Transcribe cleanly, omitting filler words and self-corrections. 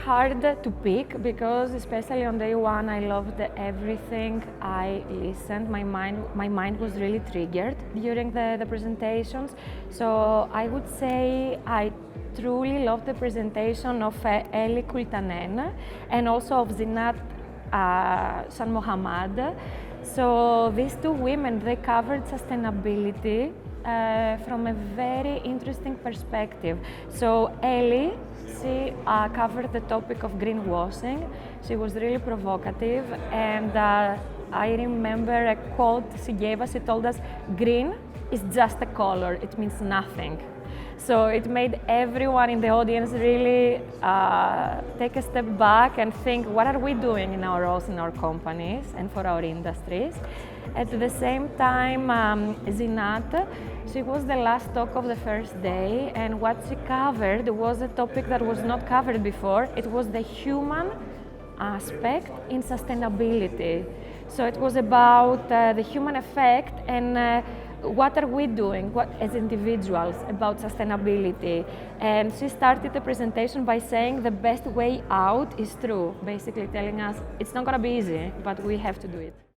hard to pick because, especially on day one, I loved everything I listened. My mind was really triggered during the presentations. So I would say I truly loved the presentation of Eli Kultanen and also of Zinat San Mohammad. So these two women, they covered sustainability from a very interesting perspective. So Eli, she covered the topic of greenwashing. She was really provocative, and I remember a quote she gave us. She told us, "Green is just a color, it means nothing." So it made everyone in the audience really take a step back and think, what are we doing in our roles in our companies and for our industries? At the same time, Zinat, she was the last talk of the first day, and what she covered was a topic that was not covered before. It was the human aspect in sustainability. So it was about the human effect and what are we doing as individuals about sustainability. And she started the presentation by saying the best way out is through, basically telling us it's not going to be easy, but we have to do it.